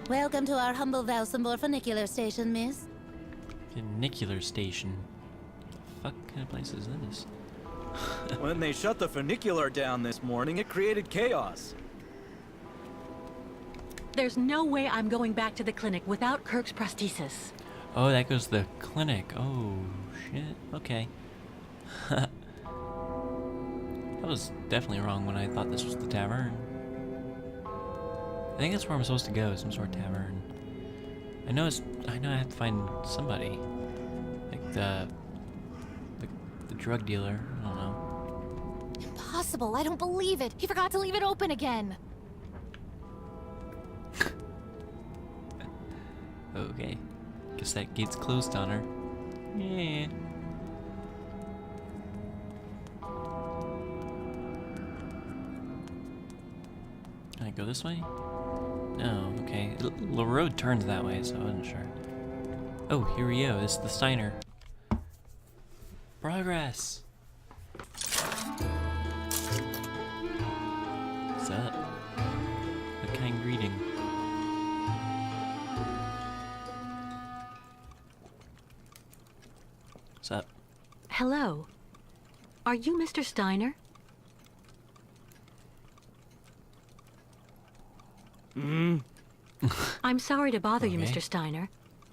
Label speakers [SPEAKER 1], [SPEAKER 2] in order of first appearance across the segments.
[SPEAKER 1] Welcome to our humble Valsambor funicular station, miss.
[SPEAKER 2] Funicular station? What the fuck kind of place is this?
[SPEAKER 3] When they shut the funicular down this morning, it created chaos.
[SPEAKER 4] There's no way I'm going back to the clinic without Kirk's prosthesis.
[SPEAKER 2] Oh, that goes to the clinic. Oh, shit. Okay. That was definitely wrong when I thought this was the tavern. I think that's where I'm supposed to go, some sort of tavern. I know I have to find somebody. Like the drug dealer. I don't know.
[SPEAKER 5] Impossible, I don't believe it. He forgot to leave it open again.
[SPEAKER 2] Okay. Guess that gate's closed on her. Yeah. Can I go this way? No, okay. The road turns that way, so I wasn't sure. Oh, here we go. This is the Steiner. Progress! What's up? A kind greeting. What's up?
[SPEAKER 4] Hello. Are you Mr. Steiner? I'm sorry to bother you,
[SPEAKER 2] Okay.
[SPEAKER 4] Mr. Steiner.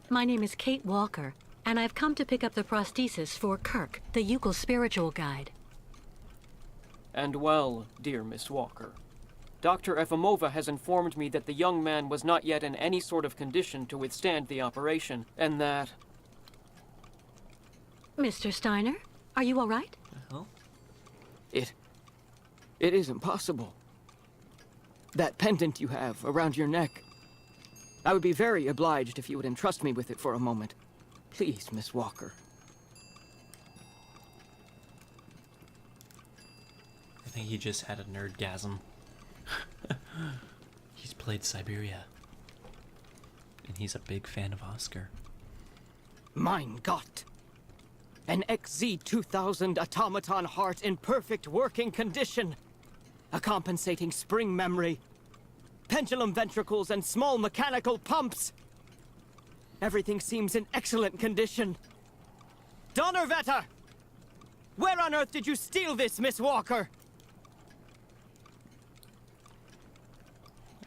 [SPEAKER 4] My name is Kate Walker, and I've come to pick up the prosthesis for Kirk, the Yukel spiritual guide.
[SPEAKER 6] And well, dear Miss Walker, Dr. Efimova has informed me that the young man was not yet in any sort of condition to withstand the operation, and that...
[SPEAKER 4] Mr. Steiner, are you all right?
[SPEAKER 2] Well,
[SPEAKER 6] It is impossible. That pendant you have around your neck. I would be very obliged if you would entrust me with it for a moment. Please, Miss Walker.
[SPEAKER 2] I think he just had a nerdgasm. He's played Syberia. And he's a big fan of Oscar.
[SPEAKER 6] Mein Gott! An XZ-2000 automaton heart in perfect working condition. A compensating spring memory. Pendulum ventricles and small mechanical pumps. Everything seems in excellent condition. Donnerwetter! Where on earth did you steal this, Miss Walker?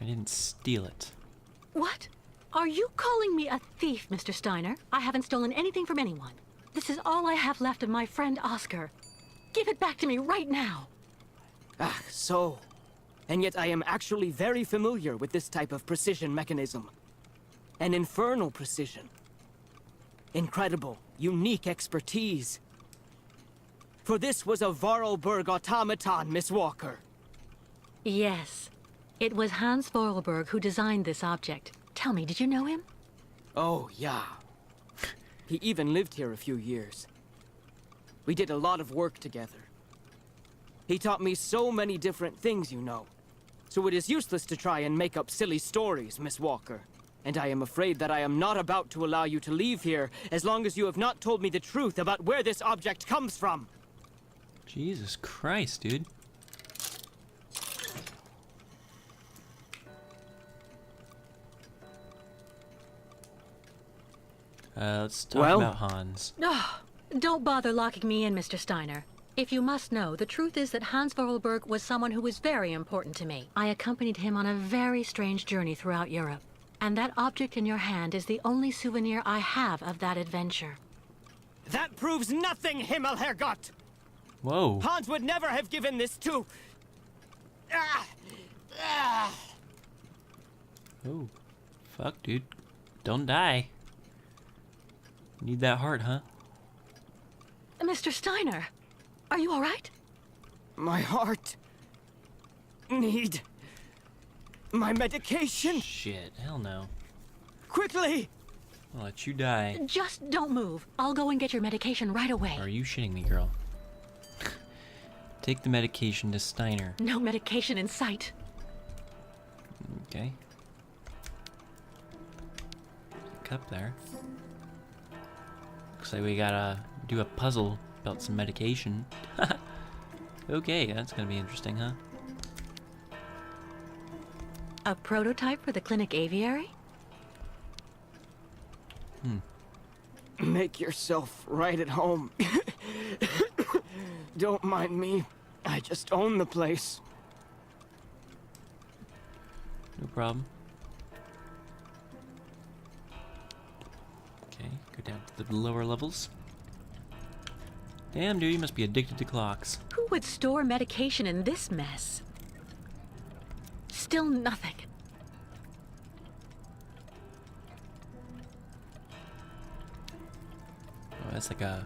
[SPEAKER 2] I didn't steal it.
[SPEAKER 4] What? Are you calling me a thief, Mr. Steiner? I haven't stolen anything from anyone. This is all I have left of my friend Oscar. Give it back to me right now.
[SPEAKER 6] Ah, so. And yet I am actually very familiar with this type of precision mechanism. An infernal precision. Incredible, unique expertise. For this was a Vorarlberg automaton, Miss Walker.
[SPEAKER 4] Yes. It was Hans Vorarlberg who designed this object. Tell me, did you know him?
[SPEAKER 6] Oh, yeah. He even lived here a few years. We did a lot of work together. He taught me so many different things, you know. So it is useless to try and make up silly stories, Miss Walker. And I am afraid that I am not about to allow you to leave here as long as you have not told me the truth about where this object comes from.
[SPEAKER 2] Jesus Christ, dude. Let's talk about Hans.
[SPEAKER 4] Oh, don't bother locking me in, Mr. Steiner. If you must know, the truth is that Hans Vorarlberg was someone who was very important to me. I accompanied him on a very strange journey throughout Europe. And that object in your hand is the only souvenir I have of that adventure.
[SPEAKER 6] That proves nothing, Himmelherrgott!
[SPEAKER 2] Whoa.
[SPEAKER 6] Hans would never have given this to...
[SPEAKER 2] Oh. Fuck, dude. Don't die. Need that heart, huh?
[SPEAKER 4] Mr. Steiner, are you all right?
[SPEAKER 6] My heart... need... my medication!
[SPEAKER 2] Shit, hell no.
[SPEAKER 6] Quickly!
[SPEAKER 2] I'll let you die.
[SPEAKER 4] Just don't move. I'll go and get your medication right away.
[SPEAKER 2] Are you shitting me, girl? Take the medication to Steiner.
[SPEAKER 4] No medication in sight.
[SPEAKER 2] Okay. Cup there. Looks like we gotta do a puzzle about some medication. Okay, that's gonna be interesting, huh?
[SPEAKER 4] A prototype for the clinic aviary?
[SPEAKER 6] Make yourself right at home. Don't mind me. I just own the place.
[SPEAKER 2] No problem. Okay, go down to the lower levels. Damn, dude, you must be addicted to clocks.
[SPEAKER 4] Who would store medication in this mess? Still nothing.
[SPEAKER 2] Oh, that's like a...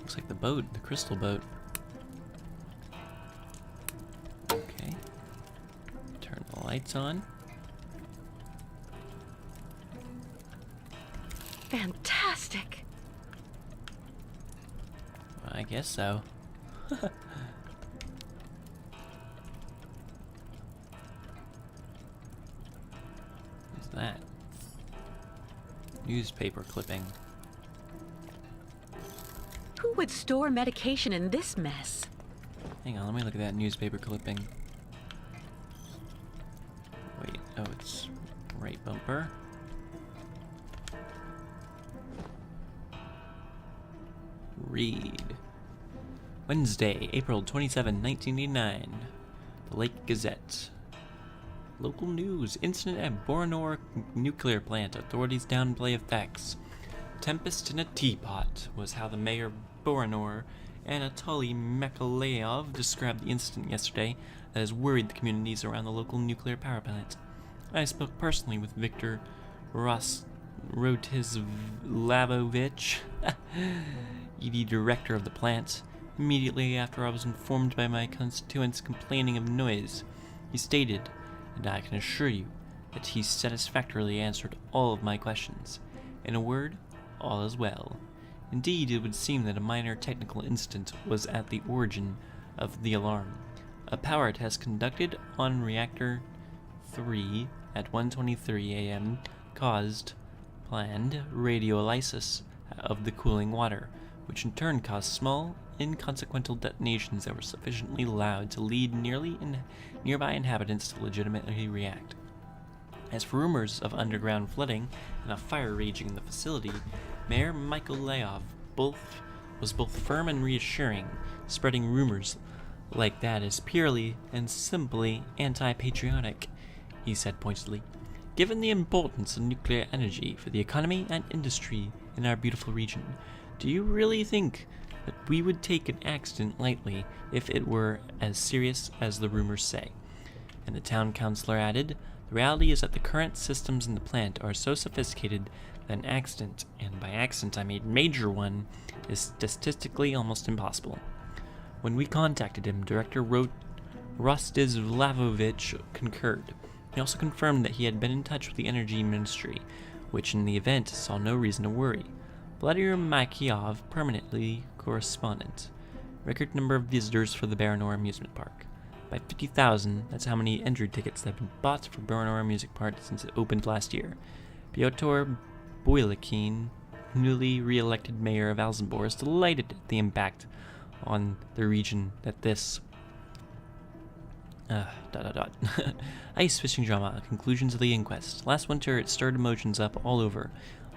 [SPEAKER 2] Looks like the boat, the crystal boat. Okay. Turn the lights on.
[SPEAKER 4] Fantastic.
[SPEAKER 2] Well, I guess so. What's that? Newspaper clipping.
[SPEAKER 4] Who would store medication in this mess?
[SPEAKER 2] Hang on, let me look at that newspaper clipping. Wait, oh, it's right bumper. Read. Wednesday, April 27, 1989. The Lake Gazette. Local news. Incident at Boronor nuclear plant. Authorities downplay effects. Tempest in a teapot was how the mayor of Boronor, Anatoly Makalayov, described the incident yesterday that has worried the communities around the local nuclear power plant. I spoke personally with Viktor Rotislavovich, ED director of the plant, immediately after I was informed by my constituents complaining of noise. He stated, and I can assure you, that he satisfactorily answered all of my questions. In a word, all is well. Indeed, it would seem that a minor technical incident was at the origin of the alarm. A power test conducted on reactor 3 at 1:23 a.m. caused planned radiolysis of the cooling water, which in turn caused small, inconsequential detonations that were sufficiently loud to lead nearby inhabitants to legitimately react. As for rumors of underground flooding and a fire raging in the facility, Mayor Mykolaev was both firm and reassuring. Spreading rumors like that is purely and simply anti-patriotic, he said pointedly. Given the importance of nuclear energy for the economy and industry in our beautiful region, do you really think that we would take an accident lightly if it were as serious as the rumors say? And the town councilor added, the reality is that the current systems in the plant are so sophisticated that an accident, and by accident I mean major one, is statistically almost impossible. When we contacted him, Director Rostislavovich concurred. He also confirmed that he had been in touch with the Energy Ministry, which in the event saw no reason to worry. Vladimir Makiov, permanently correspondent. Record number of visitors for the Baranor Amusement Park. By 50,000, that's how many entry tickets have been bought for Baranor Amusement Park since it opened last year. Pyotr Boylikin, newly re-elected mayor of Alzenbor, is delighted at the impact on the region that this ice fishing drama, conclusions of the inquest. Last winter it stirred emotions up all over.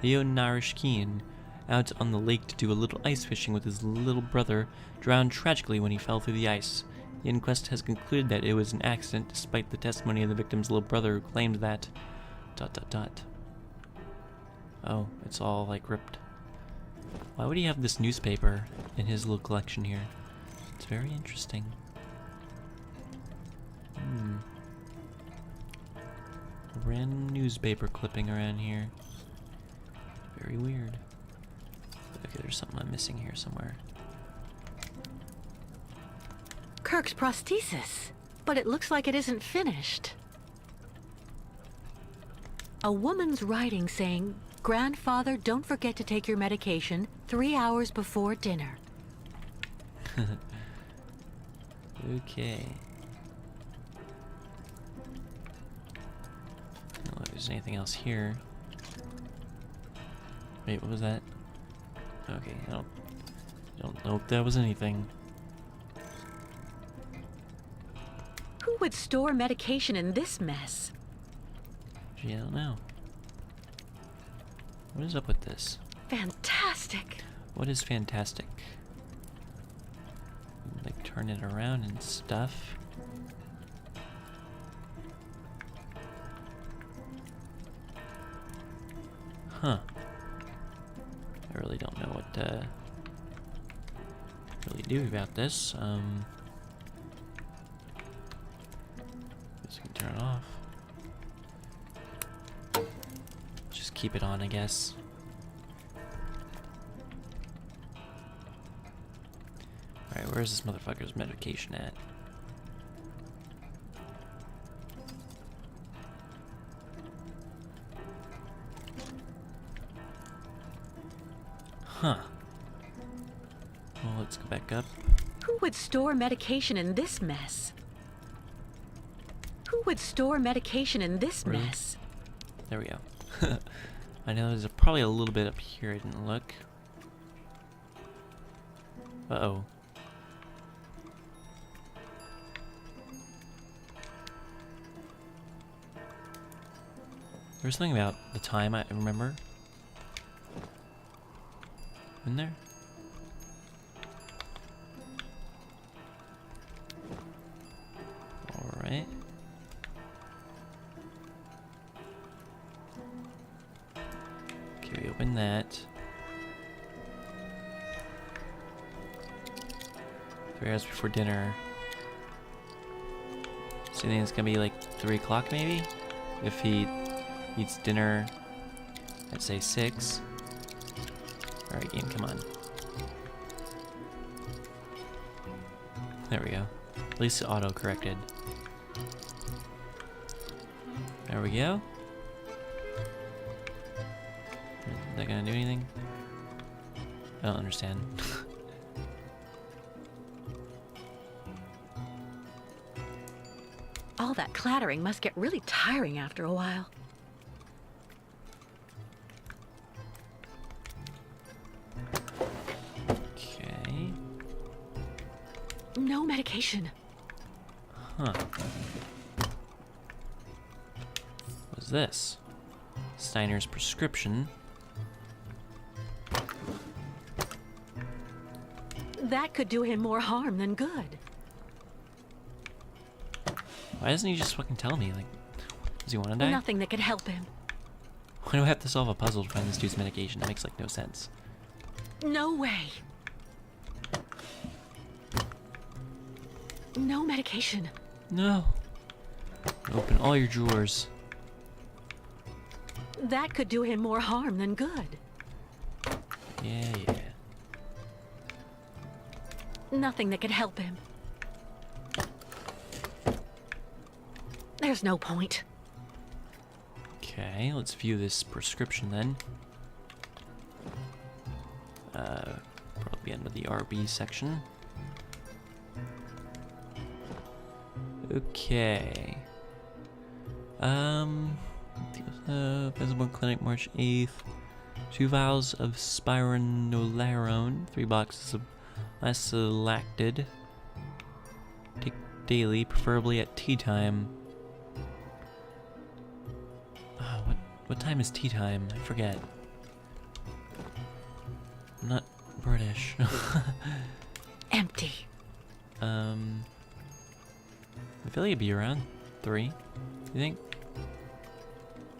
[SPEAKER 2] Leo Narishkin, out on the lake to do a little ice fishing with his little brother, drowned tragically when he fell through the ice. The inquest has concluded that it was an accident, despite the testimony of the victim's little brother, who claimed that... Oh, it's all, like, ripped. Why would he have this newspaper in his little collection here? It's very interesting. A random newspaper clipping around here. Very weird. Okay, there's something I'm missing here somewhere.
[SPEAKER 4] Kirk's prosthesis. But it looks like it isn't finished. A woman's writing saying, "Grandfather, don't forget to take your medication 3 hours before dinner."
[SPEAKER 2] Okay. I don't know if there's anything else here. Wait, what was that? Okay, I don't know if that was anything.
[SPEAKER 4] Who would store medication in this mess?
[SPEAKER 2] Gee, I don't know. What is up with this?
[SPEAKER 4] Fantastic.
[SPEAKER 2] What is fantastic? Like turn it around and stuff. Huh. I really don't know what to really do about this. Guess we can turn it off. Just keep it on, I guess. Alright, where's this motherfucker's medication at? Huh. Well, let's go back up.
[SPEAKER 4] Who would store medication in this mess? Who would store medication in this
[SPEAKER 2] Really?
[SPEAKER 4] mess?
[SPEAKER 2] There we go. I know there's probably a little bit up here I didn't look. Uh-oh. There's something about the time I remember. In there? Alright. Okay, we open that. 3 hours before dinner. So you think it's gonna be like 3 o'clock maybe? If he eats dinner at say 6. Alright, game, come on. There we go. At least auto-corrected. There we go. Is that gonna do anything? I don't understand.
[SPEAKER 4] All that clattering must get really tiring after a while.
[SPEAKER 2] Okay.
[SPEAKER 4] No medication.
[SPEAKER 2] Huh. What's this? Steiner's prescription.
[SPEAKER 4] That could do him more harm than good.
[SPEAKER 2] Why doesn't he just fucking tell me? Like, does he want to die?
[SPEAKER 4] Nothing that could help him.
[SPEAKER 2] Why do I have to solve a puzzle to find this dude's medication? That makes like no sense.
[SPEAKER 4] No way. No medication.
[SPEAKER 2] No. Open all your drawers.
[SPEAKER 4] That could do him more harm than good.
[SPEAKER 2] Yeah, yeah.
[SPEAKER 4] Nothing that could help him. There's no point.
[SPEAKER 2] Okay, let's view this prescription then. Probably under the RB section. Okay. Visible Clinic, March 8th. 2 vials of spironolactone, 3 boxes of Lactid. Take daily, preferably at tea time. What time is tea time? I forget. I'm not British.
[SPEAKER 4] Empty.
[SPEAKER 2] I feel like it'd be around 3. You think?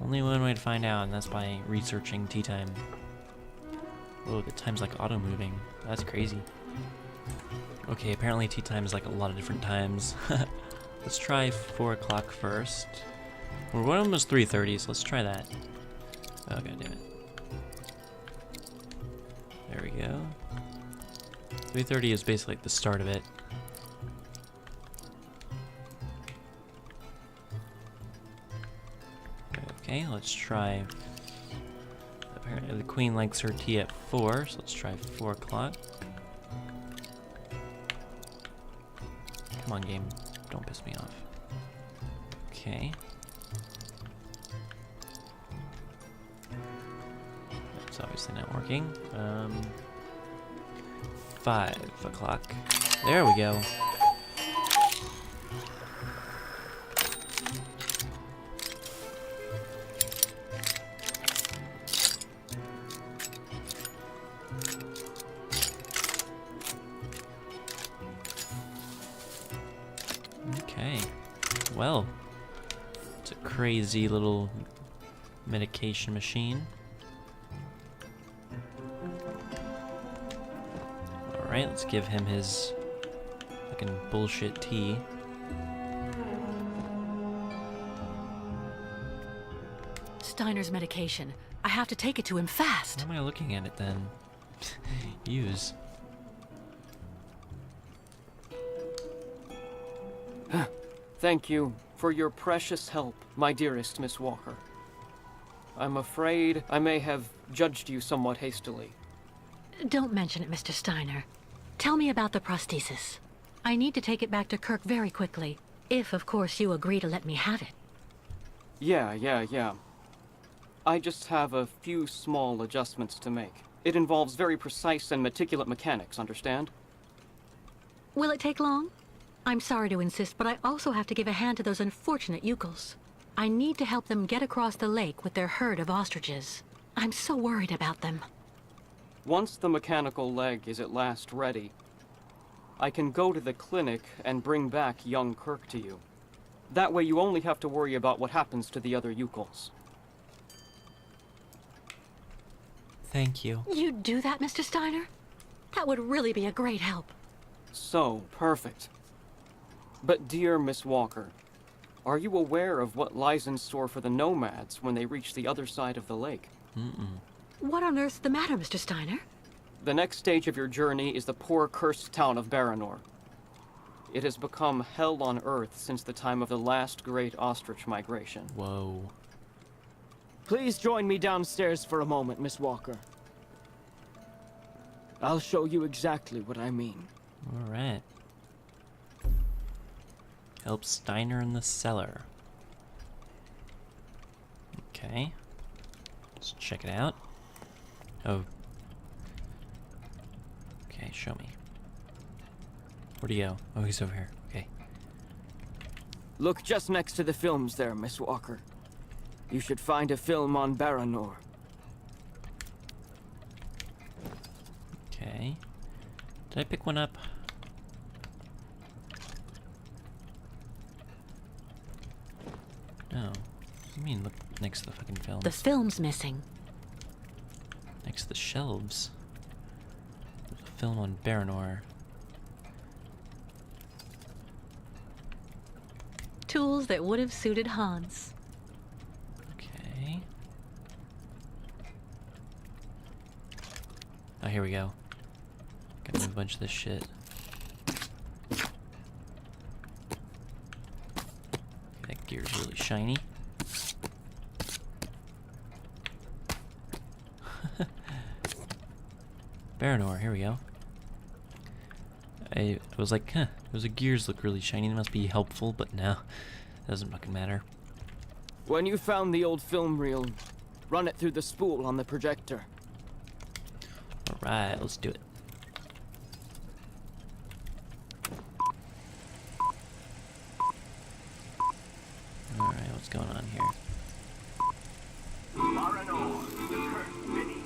[SPEAKER 2] Only one way to find out, and that's by researching tea time. Whoa, the time's like auto-moving. That's crazy. Okay, apparently tea time is like a lot of different times. Let's try 4 o'clock first. We're almost 3:30, so let's try that. Oh, god damn it. There we go. 3:30 is basically like the start of it. Okay, let's try. Apparently the queen likes her tea at 4, so let's try 4 o'clock. Come on, game. Don't piss me off. Okay. That's obviously not working. 5 o'clock. There we go. Well, it's a crazy little medication machine. Alright, let's give him his fucking bullshit tea.
[SPEAKER 4] Steiner's medication. I have to take it to him fast.
[SPEAKER 2] Why am I looking at it then? Use.
[SPEAKER 6] Thank you for your precious help, my dearest Miss Walker. I'm afraid I may have judged you somewhat hastily.
[SPEAKER 4] Don't mention it, Mr. Steiner. Tell me about the prosthesis. I need to take it back to Kirk very quickly. If, of course, you agree to let me have it.
[SPEAKER 6] Yeah. I just have a few small adjustments to make. It involves very precise and meticulous mechanics, understand?
[SPEAKER 4] Will it take long? I'm sorry to insist, but I also have to give a hand to those unfortunate Yukels. I need to help them get across the lake with their herd of ostriches. I'm so worried about them.
[SPEAKER 6] Once the mechanical leg is at last ready, I can go to the clinic and bring back young Kirk to you. That way you only have to worry about what happens to the other Yukels.
[SPEAKER 2] Thank you.
[SPEAKER 4] You'd do that, Mr. Steiner? That would really be a great help.
[SPEAKER 6] So, perfect. But dear Miss Walker, are you aware of what lies in store for the nomads when they reach the other side of the lake?
[SPEAKER 4] What on earth's the matter, Mr. Steiner?
[SPEAKER 6] The next stage of your journey is the poor cursed town of Baranor. It has become hell on earth since the time of the last great ostrich migration.
[SPEAKER 2] Whoa.
[SPEAKER 7] Please join me downstairs for a moment, Miss Walker. I'll show you exactly what I mean.
[SPEAKER 2] Alright. Help Steiner in the cellar. Okay. Let's check it out. Oh. Okay, show me. Where'd he go? Oh, he's over here. Okay.
[SPEAKER 7] Look just next to the films there, Miss Walker. You should find a film on Baranor.
[SPEAKER 2] Okay. Did I pick one up? No. What do you mean look next to the fucking film?
[SPEAKER 4] The film's missing.
[SPEAKER 2] Next to the shelves. There's a film on Baranor.
[SPEAKER 4] Tools that would have suited Hans.
[SPEAKER 2] Okay. Oh, here we go. Gotta move a bunch of this shit. That gear's really shiny. Baranor, here we go. I was like, huh, those gears look really shiny, they must be helpful, but no, doesn't fucking matter.
[SPEAKER 7] When you found the old film reel, run it through the spool on the projector.
[SPEAKER 2] Alright, let's do it. Alright, what's going on here?
[SPEAKER 8] Baranor, the cursed city.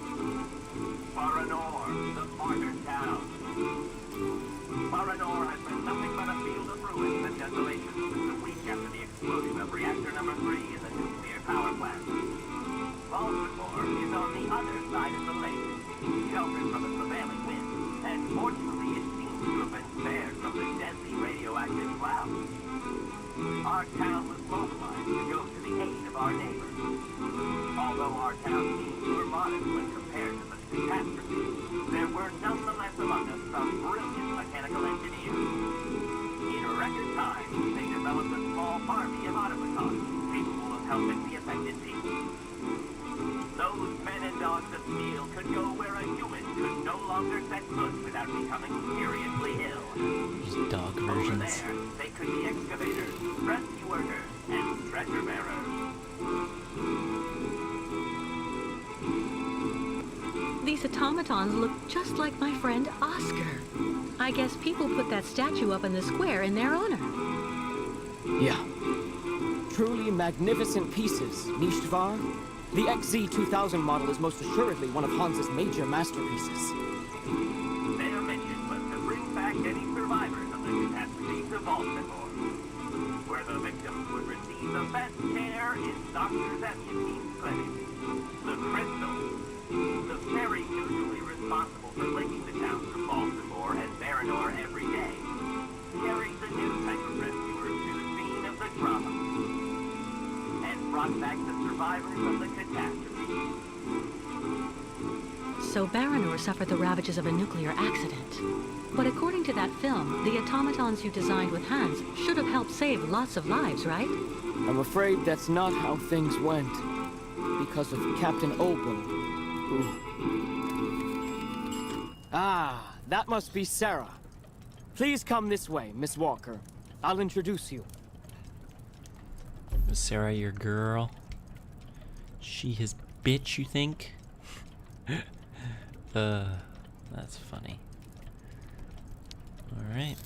[SPEAKER 8] Baranor, the martyred town. Baranor has been nothing but a field of ruins and desolation since the week after the explosion of reactor number 3 in the nuclear power plant. Baltimore is on the other side of the lake, sheltered from the prevailing wind, and fortunately it seems to have been spared from the deadly radioactive clouds. Our town was mobilized to go to the aid of our neighbors. Although our town needs were modest when compared to the catastrophe, there were nonetheless among us some brilliant mechanical engineers. In record time, they developed a small army of automatons capable of helping the affected people. Those men and dogs of steel could go where a human could no longer set foot without becoming seriously ill.
[SPEAKER 2] Just dog
[SPEAKER 8] Over
[SPEAKER 2] versions.
[SPEAKER 8] there, they could be excavators, rescue workers, and treasure bearers.
[SPEAKER 4] These automatons look just like my friend Oscar. I guess people put that statue up in the square in their honor.
[SPEAKER 7] Yeah. Truly magnificent pieces, nicht wahr? The XZ2000 model is most assuredly one of Hans's major masterpieces.
[SPEAKER 8] Their mission was to bring back any survivors of the catastrophe to Baltimore, where the victims The best care is Dr. Zeputine's clinic. The Crystal. The very usually responsible for linking the towns of Baltimore and Baranor every day, carries a new type of rescuer to the scene of the drama, and brought back the survivors of the catastrophe.
[SPEAKER 4] So Baranor suffered the ravages of a nuclear accident. But according to that film, the automatons you designed with Hans should have helped save lots of lives, right?
[SPEAKER 7] I'm afraid that's not how things went. Because of Captain Obo, who... Ah, that must be Sarah. Please come this way, Miss Walker. I'll introduce you.
[SPEAKER 2] Was Sarah your girl? She his bitch, you think? That's funny. Alright.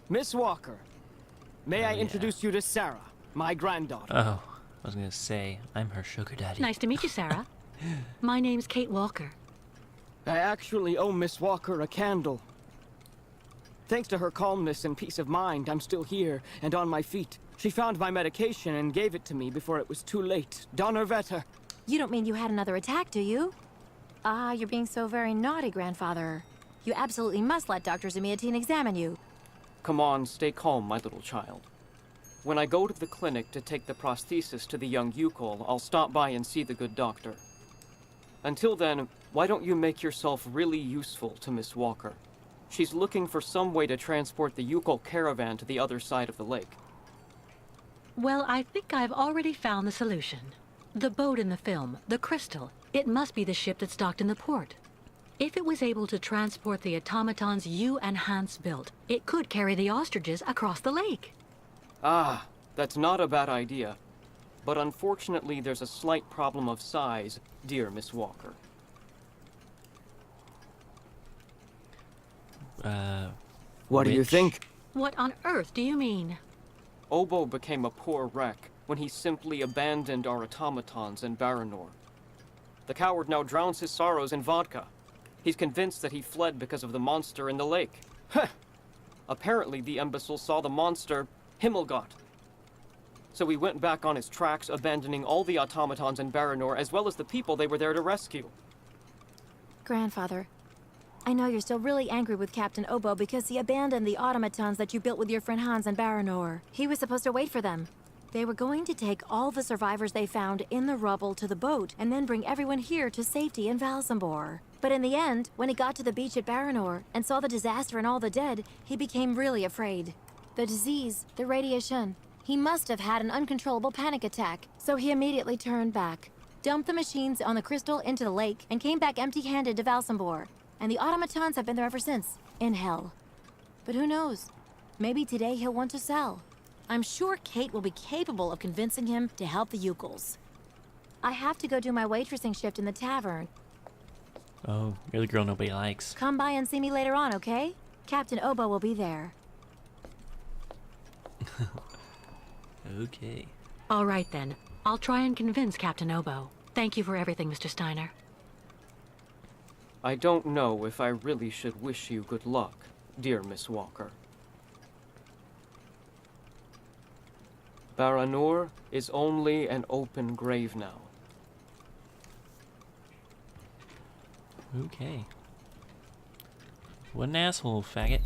[SPEAKER 7] Miss Walker, may
[SPEAKER 2] Oh,
[SPEAKER 7] I
[SPEAKER 2] yeah.
[SPEAKER 7] introduce you to Sarah, my granddaughter?
[SPEAKER 2] Oh, I was gonna say, I'm her sugar daddy.
[SPEAKER 4] Nice to meet you, Sarah. My name's Kate Walker.
[SPEAKER 7] I actually owe Miss Walker a candle. Thanks to her calmness and peace of mind, I'm still here and on my feet. She found my medication and gave it to me before it was too late. Donnerwetter.
[SPEAKER 5] You don't mean you had another attack, do you? Ah, you're being so very naughty, Grandfather. You absolutely must let Dr. Zemiatine examine you.
[SPEAKER 7] Come on, stay calm, my little child. When I go to the clinic to take the prosthesis to the young Yukol, I'll stop by and see the good doctor. Until then, why don't you make yourself really useful to Miss Walker? She's looking for some way to transport the Yukol caravan to the other side of the lake.
[SPEAKER 4] Well, I think I've already found the solution. The boat in the film, the Crystal, it must be the ship that's docked in the port. If it was able to transport the automatons you and Hans built, it could carry the ostriches across the lake.
[SPEAKER 7] Ah, that's not a bad idea. But unfortunately, there's a slight problem of size, dear Miss Walker. What do you
[SPEAKER 2] which-
[SPEAKER 7] think?
[SPEAKER 4] What on earth do you mean?
[SPEAKER 7] Obo became a poor wreck when he simply abandoned our automatons in Baranor. The coward now drowns his sorrows in vodka. He's convinced that he fled because of the monster in the lake. Heh! Apparently the imbecile saw the monster, Himmelgott. So he went back on his tracks, abandoning all the automatons in Baranor as well as the people they were there to rescue.
[SPEAKER 5] Grandfather, I know you're still really angry with Captain Obo because he abandoned the automatons that you built with your friend Hans in Baranor. He was supposed to wait for them. They were going to take all the survivors they found in the rubble to the boat and then bring everyone here to safety in Valsambor. But in the end, when he got to the beach at Baranor and saw the disaster and all the dead, he became really afraid. The disease, the radiation. He must have had an uncontrollable panic attack, so he immediately turned back, dumped the machines on the Crystal into the lake, and came back empty-handed to Valsambor. And the automatons have been there ever since, in hell. But who knows? Maybe today he'll want to sell. I'm sure Kate will be capable of convincing him to help the Yukols. I have to go do my waitressing shift in the tavern.
[SPEAKER 2] Oh, you're the girl nobody likes.
[SPEAKER 5] Come by and see me later on, okay? Captain Obo will be there.
[SPEAKER 2] Okay.
[SPEAKER 4] All right then. I'll try and convince Captain Obo. Thank you for everything, Mr. Steiner.
[SPEAKER 7] I don't know if I really should wish you good luck, dear Miss Walker. Baranor is only an open grave now.
[SPEAKER 2] Okay. What an asshole, faggot.